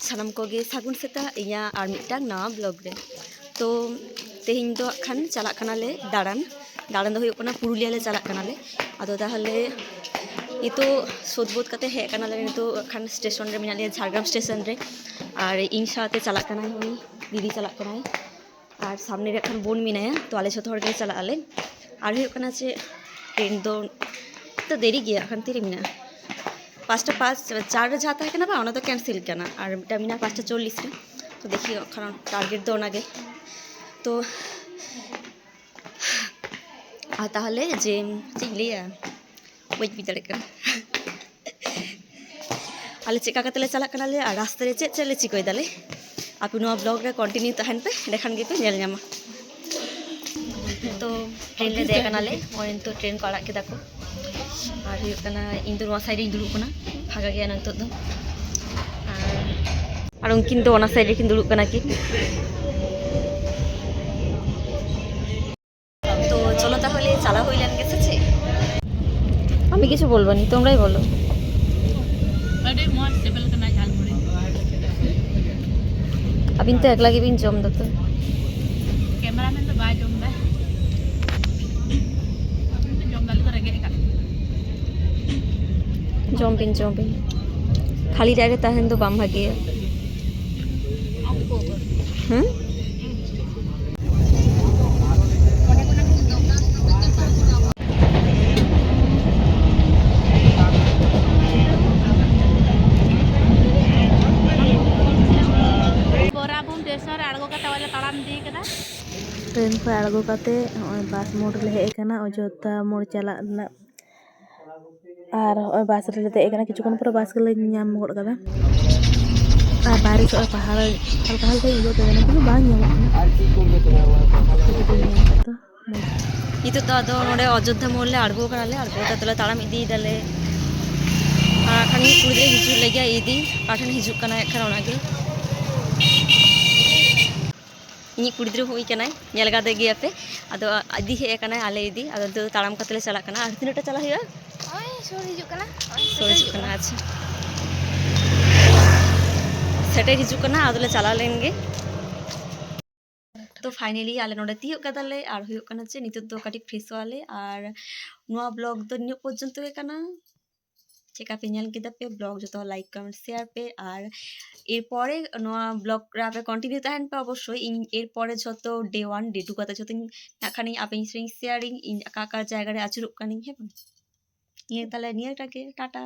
सानाम कोगे सागुन सेता इया आर मिटटांग नवा ब्लॉग रे तो तेहिं दो खान चला कनाले दाड़ान दाड़ान दो हुयुग कना पुरुलिया ले चला कनाले आदो ताहले इतो सोदबोध कते हे कनाले नितो खान स्टेशन रे मिनाले झारग्राम स्टेशन रे और इन साथे चला कनाय उनी दीदी चला कनाय और सामने रे खान बोन मिनाया तो आले जतो हर गे चला आले और हुयुग कना जे ट्रेन दो तो देरी गया खान तिरे मिना 5:04 जहाँ तक ना तो कैंसिल करना और मिना 5:40 तो देखिए टारगेट दो ना तो ताहले जे चेक लिया वही भी दड़े कर आले चेका कतले चला कनाले और रास्ते रे चे चले चिकोय दाले आप नो ब्लॉग रे कंटिन्यू तहन पे देखान गे पे नेल ᱧᱟᱢᱟ तो ट्रेन ले दे कनाले और तो ट्रेन को आड़ा केदा को और हुयुग कना इन दो वा साइड रे दुड़ुब कना फागा गया नंतो दो और उनकिन दो ओना साइड रे किन दुड़ुब कना कि तो चलो ताहले चला হইলেন গেছে আমি কিছু বলবো নি তোমরাই বলো আরে মন টেবিল কনা ঝাল মুড়ি अबिन तो एकला गिबिन जम दो तो कैमरामैन तो बा जम दा जम दाल तो रेगे का जम बिन खाली डायरे ताहन तो बाम भागे ट्रेन को आड़गो काते बस मोड़ ले हेकना अयोध्या मोड़ चला और बस रे देकना किछुकन पर बस के नाम गोड़ कदा और बाहर से पहाड़ हल्का हल्का इयो तेना कि बांग तो इतो तो आदो नोडे अयोध्या मोड़ ले आड़गो कनाले आड़गो तले ताड़ाम इदी दाले खानी कुड़ी हिजु लगे इदी पाठन हिजु कना एखन ओनागे इन कुड़ी हुई कनाय नेल गादे गया पे आदो इदी हे कनाय आले इदी आदो तो ताड़ाम कतले चला कना और तिनटा चला हुआ ओय सोर हिजु कना अच्छा सेटे हिजु कना आदोले चला लेंगे तो फाइनली आले नोडे तियो कदाले और हुयुग कना जे नितो दो काटी फ्रेश वाले और नोआ ब्लॉग दो नियो पर्यंत गे कना चेका पे नेल केदा पे ब्लॉग जो लाइक कमेंट शेयर पे और एरपरे नोआ ब्लॉग पे कंटिन्यू तहन पे अवश्य इन एरपरे जो डे 1 डे 2 कथा जो नाखानी आपे शेयरिंग इन काकार जायगा रे आचुरुक कानी हे ये ताले नियटाके टाटा।